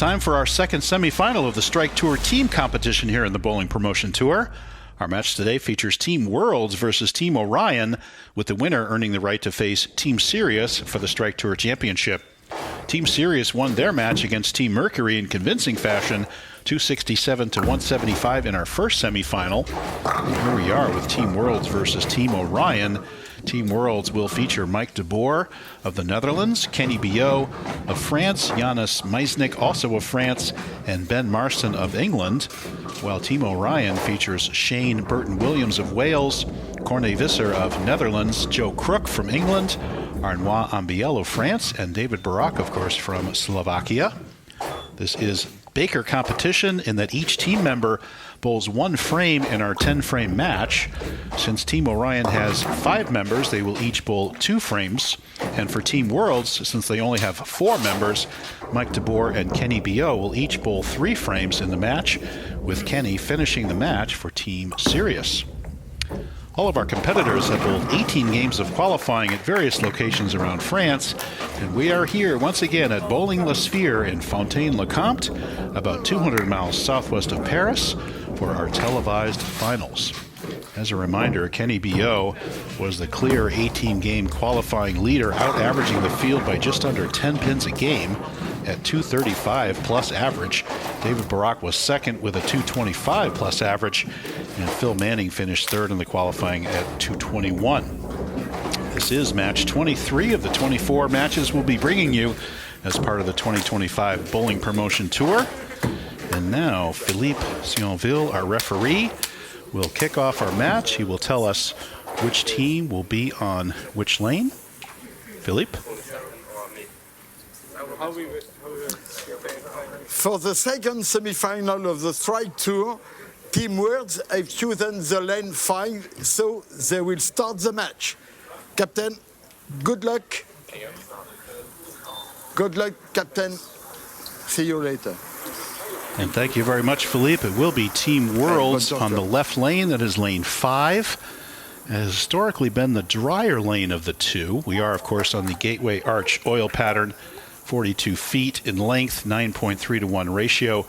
time for our second semifinal of the Strike Tour team competition here in the Bowling Promotion Tour. Our match today features Team Worlds versus Team Orion, with the winner earning the right to face Team Sirius for the Strike Tour Championship. Team Sirius won their match against Team Mercury in convincing fashion, 267 to 175 in our first semifinal. Here we are with Team Worlds versus Team Orion. Team Worlds will feature Mike de Boer of the Netherlands, Kenny Biot of France, Janus Meisnick also of France, and Ben Marston of England, while Team Orion features Shane Burton-Williams of Wales, Corné Visser of Netherlands, Joe Crook from England, Arnaud Ambiel of France, and David Barak, of course, from Slovakia. This is Baker competition in that each team member bowls one frame in our 10-frame match. Since Team Orion has 5 members, they will each bowl 2 frames. And for Team Worlds, since they only have 4 members, Mike de Boer and Kenny Biot will each bowl 3 frames in the match, with Kenny finishing the match for Team Sirius. All of our competitors have bowled 18 games of qualifying at various locations around France, and we are here once again at Bowling La Sphère in Fontaine, Comte, about 200 miles southwest of Paris, for our televised finals. As a reminder, Kenny Biot was the clear 18-game qualifying leader, out-averaging the field by just under 10 pins a game at 235 plus average. David Barak was second with a 225 plus average, and Phil Manning finished third in the qualifying at 221. This is match 23 of the 24 matches we'll be bringing you as part of the 2025 Bowling Promotion Tour. And now Philippe Sionville, our referee, will kick off our match. He will tell us which team will be on which lane. Philippe? For the second semi-final of the Strike Tour, Team Worlds have chosen the lane 5, so they will start the match. Captain, good luck. Good luck, Captain. See you later. And thank you very much, Philippe. It will be Team Worlds on the left lane. That is lane 5. It has historically been the drier lane of the two. We are, of course, on the Gateway Arch oil pattern, 42 feet in length, 9.3 to 1 ratio,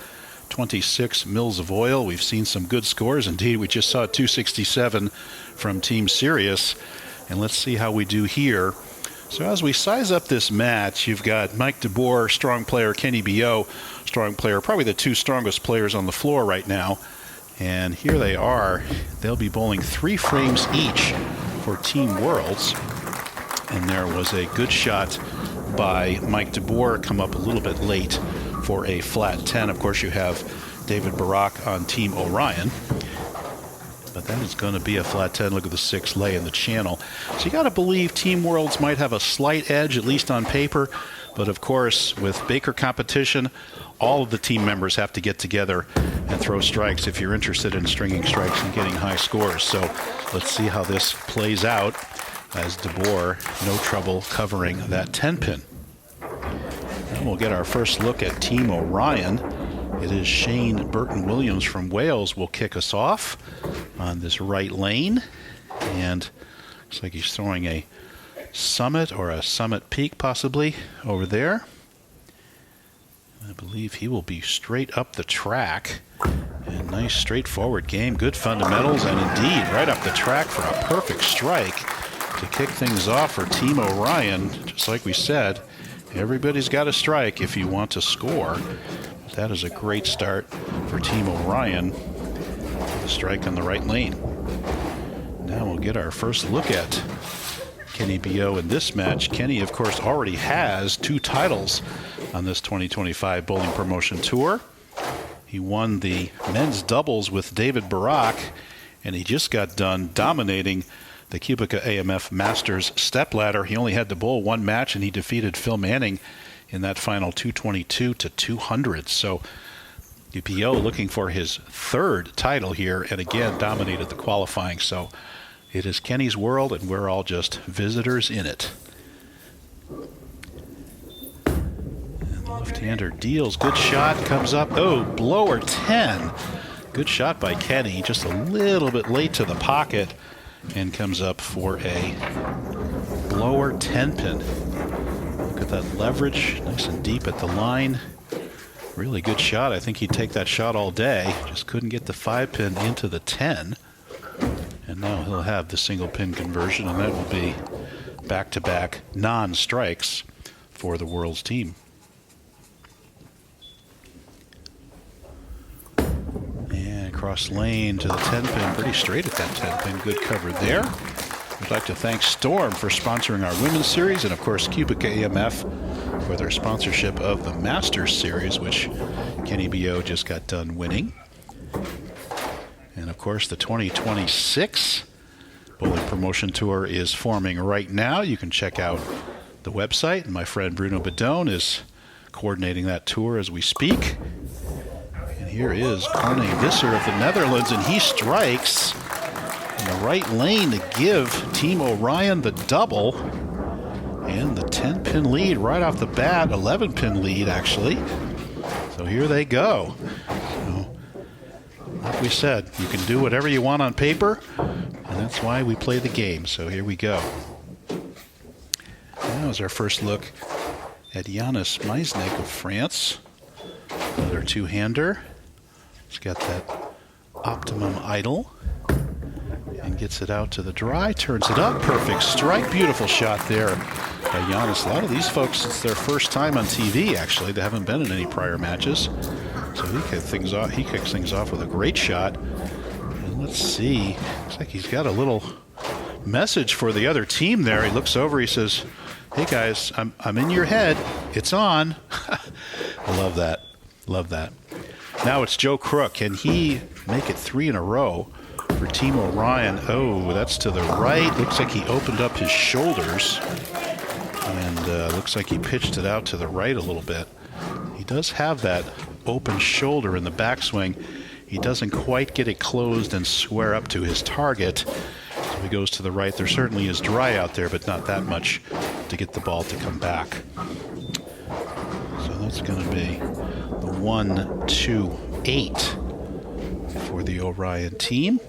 26 mils of oil. We've seen some good scores. Indeed, we just saw 267 from Team Sirius. And let's see how we do here. So as we size up this match, you've got Mike de Boer, strong player, Kenny Biot, strong player, probably the 2 strongest players on the floor right now. And here they are. They'll be bowling 3 frames each for Team Worlds. And there was a good shot by Mike de Boer, come up a little bit late for a flat 10. Of course, you have David Barak on Team Orion. But that is going to be a flat 10. Look at the 6 lay in the channel. So you got to believe Team Worlds might have a slight edge, at least on paper. But of course, with Baker competition, all of the team members have to get together and throw strikes if you're interested in stringing strikes and getting high scores. So let's see how this plays out, as de Boer, no trouble covering that 10-pin. And we'll get our first look at Team Orion. It is Shane Burton-Williams from Wales will kick us off on this right lane. And looks like he's throwing a summit or a summit peak possibly over there. I believe he will be straight up the track. And nice straightforward game, good fundamentals, and indeed right up the track for a perfect strike to kick things off for Team Orion. Just like we said, everybody's got a strike if you want to score. That is a great start for Team Orion. The strike on the right lane. Now we'll get our first look at Kenny Biot in this match. Kenny, of course, already has 2 titles on this 2025 Bowling Promotion Tour. He won the men's doubles with David Barak, and he just got done dominating the Cubica AMF Masters stepladder. He only had to bowl 1 match, and he defeated Phil Manning in that final 222 to 200. So Biot looking for his 3rd title here, and again dominated the qualifying. So it is Kenny's world, and we're all just visitors in it. And the left-hander deals. Good shot. Comes up. Oh, blower 10. Good shot by Kenny. Just a little bit late to the pocket, and comes up for a blower 10-pin. Look at that leverage. Nice and deep at the line. Really good shot. I think he'd take that shot all day. Just couldn't get the 5-pin into the 10. And now he'll have the single pin conversion, and that will be back-to-back non-strikes for the World's team. And across lane to the 10-pin, pretty straight at that 10-pin. Good cover there. We'd like to thank Storm for sponsoring our Women's Series, and of course Cubic AMF for their sponsorship of the Masters Series, which Kenny B.O. just got done winning. And of course the 2026 Bowling Promotion Tour is forming right now. You can check out the website, and my friend Bruno Bidone is coordinating that tour as we speak. And here is Corne Visser of the Netherlands, and he strikes in the right lane to give Team Orion the double. And the 10-pin lead right off the bat, 11-pin lead actually. So here they go. So, like we said, you can do whatever you want on paper, and that's why we play the game. So here we go. That was our first look at Janis Meisnick of France. Another two-hander. He's got that optimum idle. And gets it out to the dry, turns it up, perfect strike, beautiful shot there by Janis. A lot of these folks, it's their first time on TV actually. They haven't been in any prior matches. So he kicks things off with a great shot. And let's see, looks like he's got a little message for the other team there. He looks over, he says, "Hey guys, I'm in your head, it's on." I love that, love that. Now it's Joe Crook, can he make it 3 in a row for Team Orion? Oh, that's to the right. Looks like he opened up his shoulders, and looks like he pitched it out to the right a little bit. He does have that open shoulder in the backswing. He doesn't quite get it closed and square up to his target. So he goes to the right. There certainly is dry out there, but not that much to get the ball to come back. So that's going to be the 1-2-8 for the Orion team.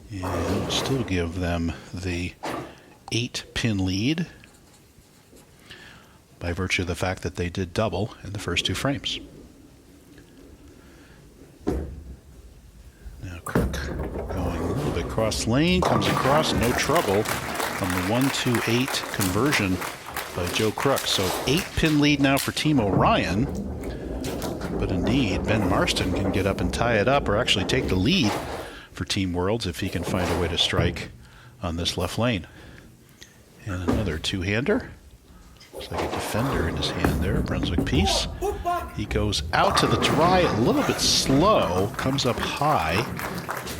And it'll still give them the 8-pin lead by virtue of the fact that they did double in the first 2 frames. Now Cook going a little bit cross lane, comes across, no trouble from the 1-2-8 conversion by Joe Crook. So 8-pin lead now for Team Orion. But indeed, Ben Marston can get up and tie it up, or actually take the lead for Team Worlds if he can find a way to strike on this left lane. And another two-hander. Looks like a defender in his hand there, a Brunswick piece. He goes out to the dry, a little bit slow, comes up high.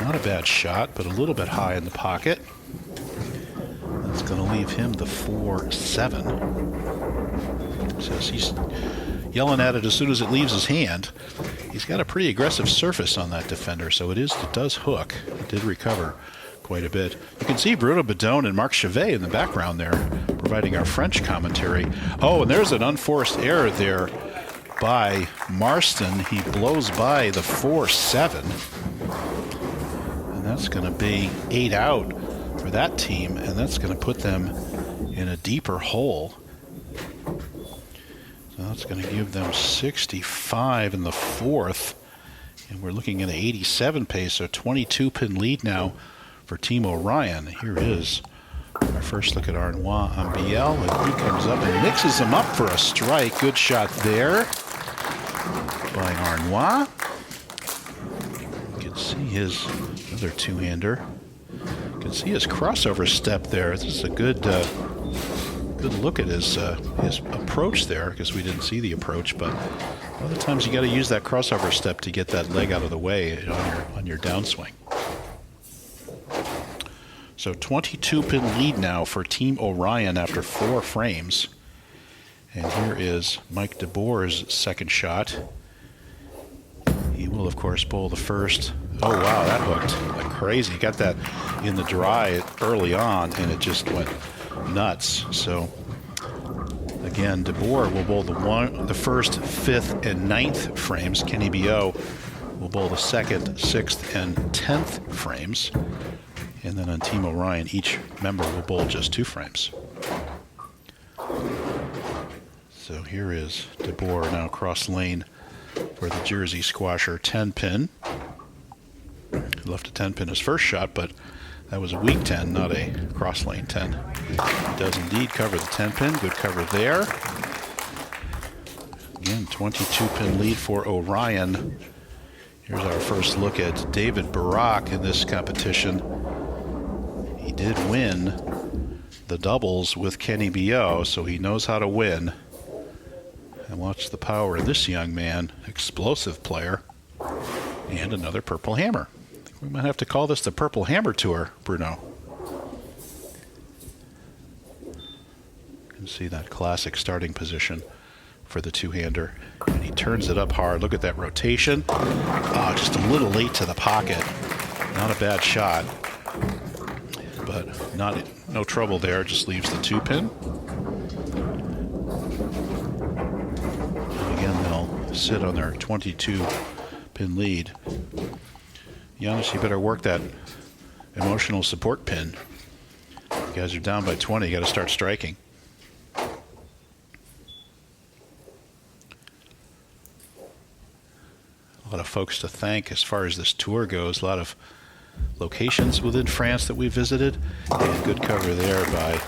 Not a bad shot, but a little bit high in the pocket. That's going to leave him the 4-7. Says he's yelling at it as soon as it leaves his hand. He's got a pretty aggressive surface on that defender, so it does hook. It did recover quite a bit. You can see Bruno Bidone and Marc Chavet in the background there, providing our French commentary. Oh, and there's an unforced error there by Marston. He blows by the 4-7. And that's going to be 8 out for that team, and that's going to put them in a deeper hole. So that's going to give them 65 in the 4th. And we're looking at an 87 pace, so 22-pin lead now for Team Orion. Here is our first look at Arnois on BL, and he comes up and mixes him up for a strike. Good shot there by Arnois. You can see his other two-hander. You can see his crossover step there. This is a good look at his approach there, because we didn't see the approach, but other times you got to use that crossover step to get that leg out of the way on your downswing. So 22-pin lead now for Team Orion after 4 frames. And here is Mike DeBoer's second shot. He will, of course, bowl the first. Oh, wow, that hooked like crazy. He got that in the dry early on, and it just went nuts. So, again, DeBoer will bowl the first, 5th, and 9th frames. Kenny B.O. will bowl the 2nd, 6th, and 10th frames. And then on Team Orion, each member will bowl just 2 frames. So here is De Boer now cross lane for the Jersey squasher 10-pin. He left a 10-pin his first shot, but that was a weak 10, not a cross lane 10. He does indeed cover the 10-pin. Good cover there. Again, 22-pin lead for Orion. Here's our first look at David Barak in this competition. He did win the doubles with Kenny B.O., so he knows how to win. And watch the power of this young man, explosive player, and another Purple Hammer. I think we might have to call this the Purple Hammer Tour, Bruno. You can see that classic starting position for the two-hander. And he turns it up hard. Look at that rotation. Oh, just a little late to the pocket. Not a bad shot, but no trouble there. Just leaves the 2-pin. Again, they'll sit on their 22-pin lead. Giannis, you better work that emotional support pin. You guys are down by 20. You got to start striking. A lot of folks to thank as far as this tour goes. A lot of locations within France that we visited. And good cover there by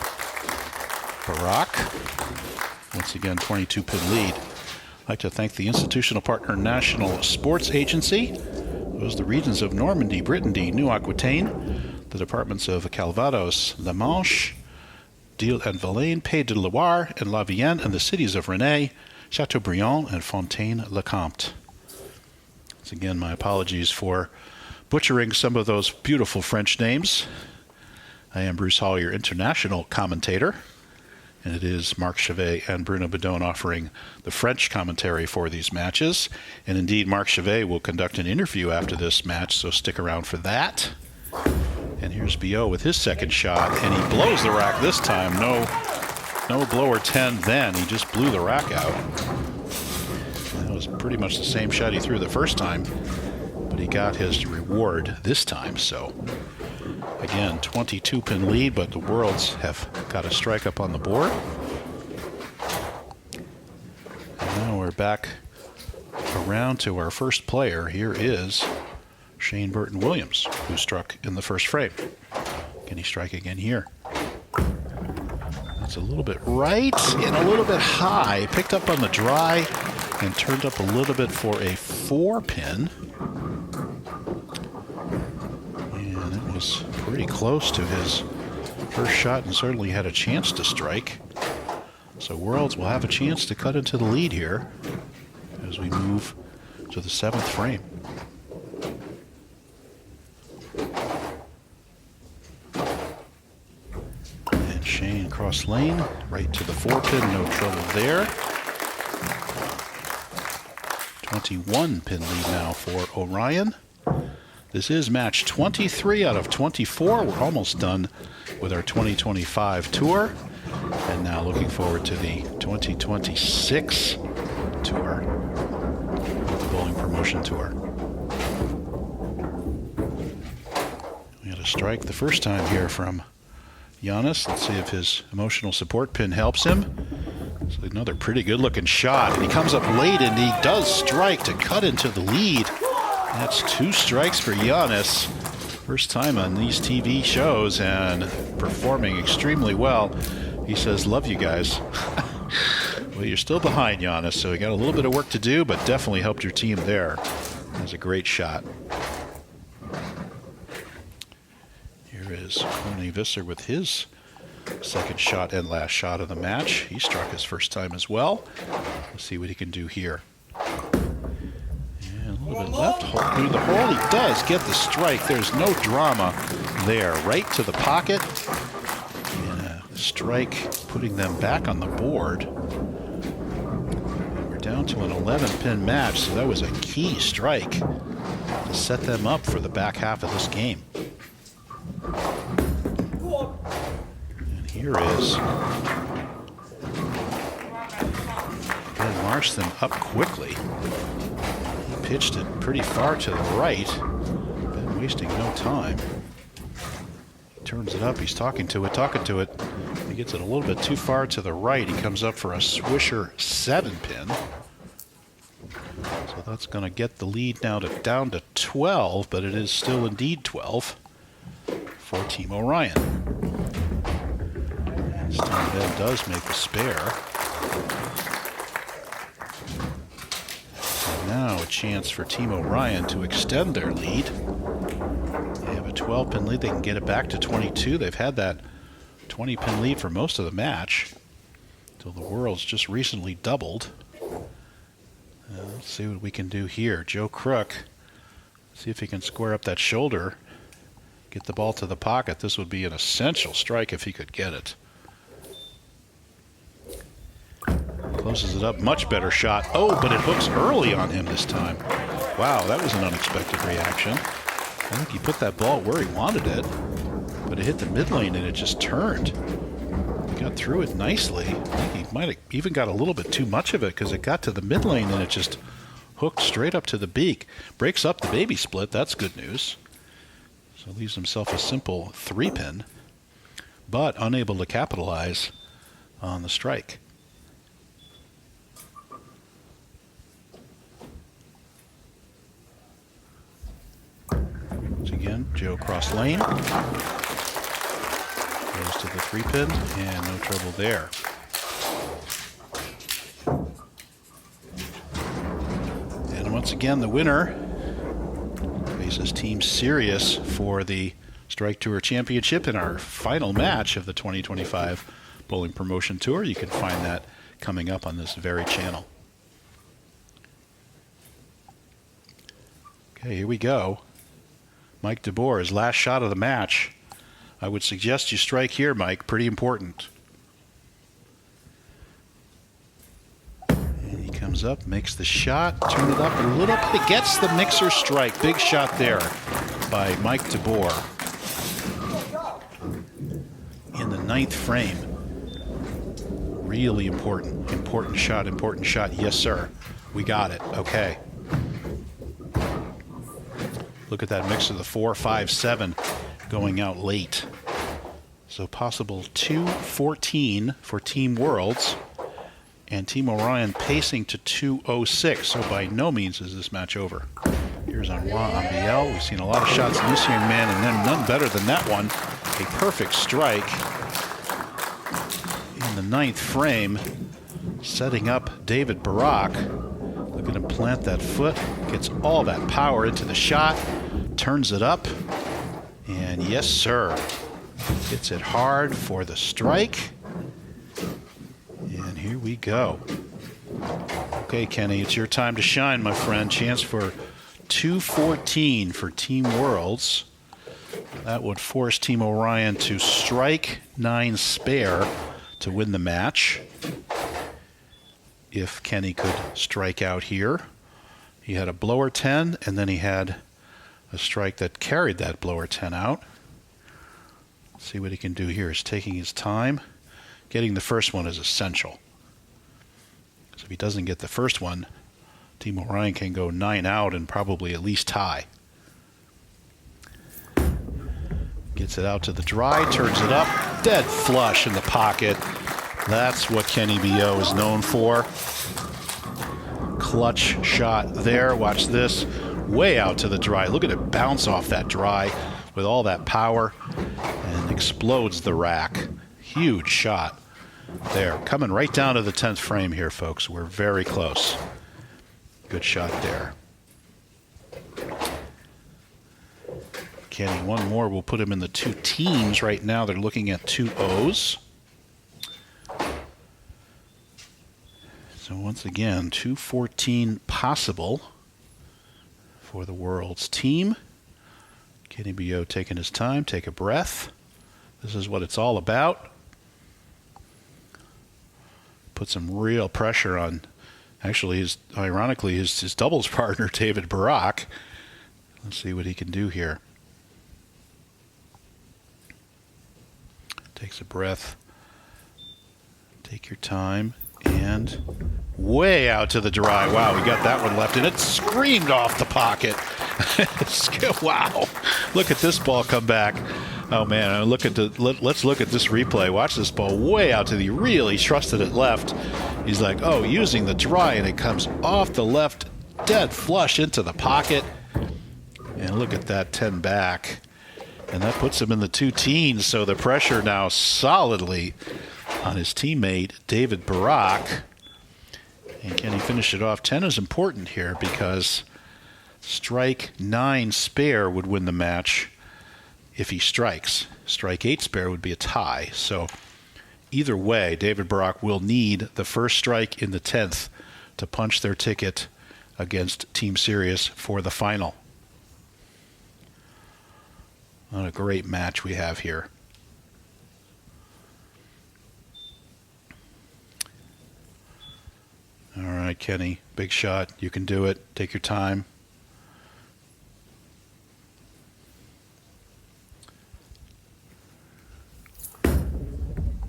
Barak. Once again, 22-pin lead. I'd like to thank the institutional partner National Sports Agency. Those are the regions of Normandy, Brittany, New-Aquitaine, the departments of Calvados, La Manche, Dille and Vilaine, Pays de Loire, and La Vienne, and the cities of Rennes, Chateaubriand, and Fontaine-le-Comte. Once again, my apologies for butchering some of those beautiful French names. I am Bruce Hall, your international commentator, and it is Marc Chavet and Bruno Bidone offering the French commentary for these matches. And indeed, Marc Chavet will conduct an interview after this match, so stick around for that. And here's B.O. with his second shot, and he blows the rack this time. No blower 10 then. He just blew the rack out. That was pretty much the same shot he threw the first time, but he got his reward this time. So again, 22-pin lead, but the Worlds have got a strike up on the board. And now we're back around to our first player. Here is Shane Burton Williams, who struck in the first frame. Can he strike again here? That's a little bit right and a little bit high. Picked up on the dry and turned up a little bit for a 4-pin. And it was pretty close to his first shot and certainly had a chance to strike. So Worlds will have a chance to cut into the lead here as we move to the 7th frame. And Shane cross lane, right to the 4-pin, no trouble there. 21-pin lead now for Orion. This is match 23 out of 24. We're almost done with our 2025 tour. And now looking forward to the 2026 tour, the Bowling Promotion Tour. We had a strike the first time here from Giannis. Let's see if his emotional support pin helps him. It's another pretty good looking shot. And he comes up late and he does strike to cut into the lead. That's 2 strikes for Giannis. First time on these TV shows and performing extremely well. He says, love you guys. Well, you're still behind, Giannis, so you got a little bit of work to do, but definitely helped your team there. That was a great shot. Here is Coney Visser with his second shot and last shot of the match. He struck his first time as well. Let's see what he can do here. And a little bit left through the hole. He does get the strike. There's no drama there. Right to the pocket. Strike, putting them back on the board. We're down to an 11-pin match, so that was a key strike to set them up for the back half of this game. And here is again, marched them up quickly. He pitched it pretty far to the right, been wasting no time. Turns it up. He's talking to it. he gets it a little bit too far to the right. He comes up for a Swisher 7-pin. So that's going to get the lead now down to 12, but it is still indeed 12 for Team Orion. And Stone Ben does make the spare. So now a chance for Team Orion to extend their lead. They have a 12-pin lead. They can get it back to 22. They've had that 20-pin lead for most of the match until the World's just recently doubled. Let's see what we can do here. Joe Crook, see if he can square up that shoulder, get the ball to the pocket. This would be an essential strike if he could get it. Closes it up, much better shot. Oh, but it hooks early on him this time. Wow, that was an unexpected reaction. I think he put that ball where he wanted it, but it hit the mid lane and it just turned. He got through it nicely. I think he might have even got a little bit too much of it because it got to the mid lane and it just hooked straight up to the beak. Breaks up the baby split. That's good news. So leaves himself a simple 3-pin, but unable to capitalize on the strike. Once again, Joe cross lane. Goes to the 3-pin, and no trouble there. And once again, the winner faces Team Sirius for the Strike Tour Championship in our final match of the 2025 Bowling Promotion Tour. You can find that coming up on this very channel. Okay, here we go. Mike DeBoer, his last shot of the match. I would suggest you strike here, Mike. Pretty important. And he comes up, makes the shot, turn it up a little bit. It gets the mixer strike. Big shot there by Mike DeBoer. In the 9th frame. Really important. Important shot, important shot. Yes, sir. We got it. Okay. Look at that mix of the 4, 5, 7 going out late. So possible 2-14 for Team Worlds, and Team Orion pacing to 2-06. So by no means is this match over. Here's on BL. We've seen a lot of shots in this young man, and then none better than that one. A perfect strike in the 9th frame, setting up David Barak. Look at him plant that foot, gets all that power into the shot, turns it up, and yes, sir, hits it hard for the strike. And here we go. Okay, Kenny, it's your time to shine, my friend. Chance for 2-14 for Team Worlds. That would force Team Orion to strike 9 spare to win the match. If Kenny could strike out here. He had a blower 10, and then he had a strike that carried that blower 10 out. Let's see what he can do here. He's taking his time. Getting the first one is essential. So if he doesn't get the first one, Team Orion can go 9 out and probably at least tie. Gets it out to the dry, turns it up, dead flush in the pocket. That's what Kenny B.O. is known for. Clutch shot there. Watch this. Way out to the dry. Look at it bounce off that dry with all that power and explodes the rack. Huge shot there. Coming right down to the 10th frame here, folks. We're very close. Good shot there. Kenny, one more will put him in the 2 teams. Right now they're looking at 2 O's. So once again, 2-14 possible for the World's team. Kenny B.O. taking his time, take a breath. This is what it's all about. Put some real pressure on, actually, ironically, his doubles partner, David Barak. Let's see what he can do here. Takes a breath. Take your time. And way out to the dry. Wow, we got that one left, and it screamed off the pocket. Wow. Look at this ball come back. Oh man, let's look at this replay. Watch this ball way out to the, really trusted it left. He's like, oh, using the dry, and it comes off the left, dead flush into the pocket. And look at that 10 back. And that puts him in the 2 teens, so the pressure now solidly on his teammate, David Barak. And can he finish it off? 10 is important here because strike 9 spare would win the match if he strikes. Strike 8 spare would be a tie. So either way, David Barak will need the first strike in the 10th to punch their ticket against Team Sirius for the final. What a great match we have here. All right, Kenny, big shot. You can do it. Take your time.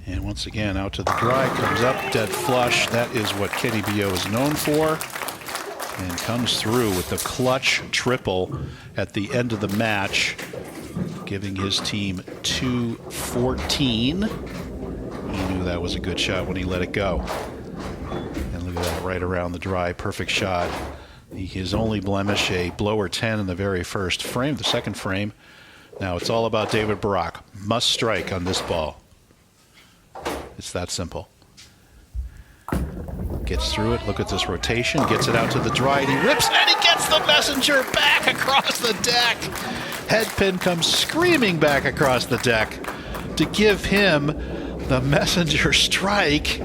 And once again, out to the dry, comes up, dead flush. That is what Kenny B.O. is known for. And comes through with the clutch triple at the end of the match, giving his team 2-14. He knew that was a good shot when he let it go. And look at that, right around the dry, perfect shot. His only blemish, a blower 10 in the very first frame, the second frame. Now it's all about David Barak. Must strike on this ball. It's that simple. Gets through it. Look at this rotation. Gets it out to the dry, and he rips, and he gets the messenger back across the deck. Headpin comes screaming back across the deck to give him the messenger strike.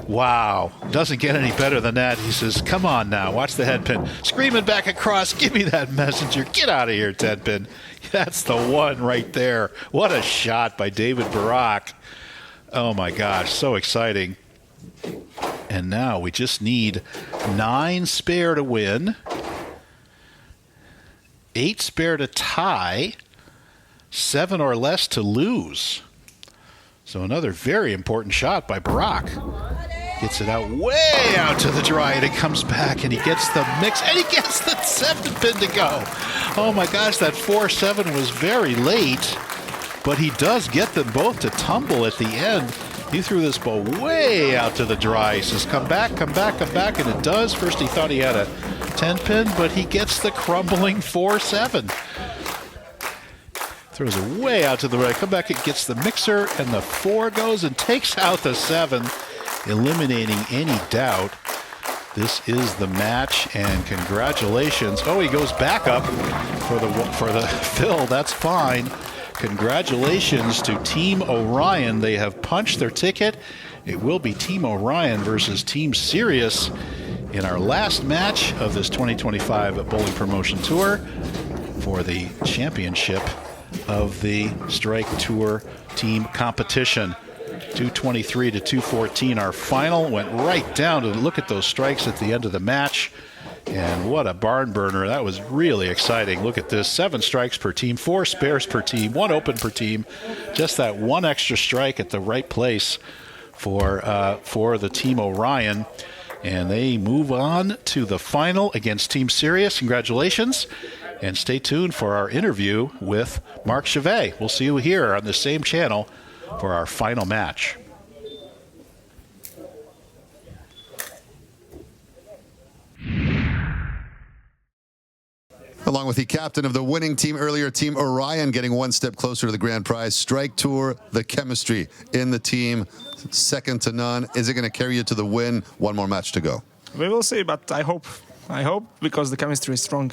Wow. Doesn't get any better than that. He says, come on now. Watch the headpin. Screaming back across. Give me that messenger. Get out of here, Headpin. That's the one right there. What a shot by David Barak. Oh, my gosh. So exciting. And now we just need 9 spare to win, 8 spare to tie, 7 or less to lose. So another very important shot by Barak. Gets it out, way out to the dry, and it comes back, and he gets the mix, and he gets the 7 pin to go. Oh my gosh, that 4-7 was very late, but he does get them both to tumble at the end. He threw this ball way out to the dry. He says, come back, come back, come back, and it does. First he thought he had a 10 pin, but he gets the crumbling 4-7. Throws it way out to the right. Come back, it gets the mixer, and the 4 goes and takes out the 7, eliminating any doubt. This is the match, and congratulations. Oh, he goes back up for the fill. That's fine. Congratulations to Team Orion. They have punched their ticket. It will be Team Orion versus Team Sirius in our last match of this 2025 Bowling Promotion Tour for the championship of the Strike Tour team competition. 223 to 214. Our final went right down to look at those strikes at the end of the match. And what a barn burner. That was really exciting. Look at this. 7 strikes per team, 4 spares per team, 1 open per team. Just that one extra strike at the right place for the Team Orion. And they move on to the final against Team Sirius. Congratulations. And stay tuned for our interview with Marc Chavet. We'll see you here on the same channel for our final match. Along with the captain of the winning team earlier, Team Orion, getting one step closer to the grand prize. Strike Tour, the chemistry in the team, second to none. Is it going to carry you to the win? One more match to go. We will see, but I hope because the chemistry is strong.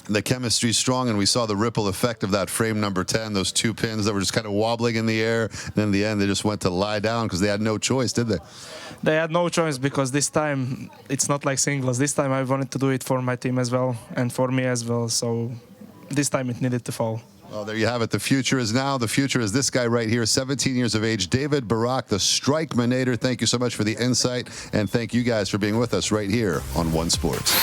The chemistry is strong, and we saw the ripple effect of that frame number 10, those 2 pins that were just kind of wobbling in the air. And in the end, they just went to lie down because they had no choice, did they? They had no choice because this time it's not like singles. This time I wanted to do it for my team as well and for me as well. So this time it needed to fall. Well, there you have it. The future is now. The future is this guy right here, 17 years of age, David Barak, the Strike-Manator. Thank you so much for the insight, and thank you guys for being with us right here on One Sports.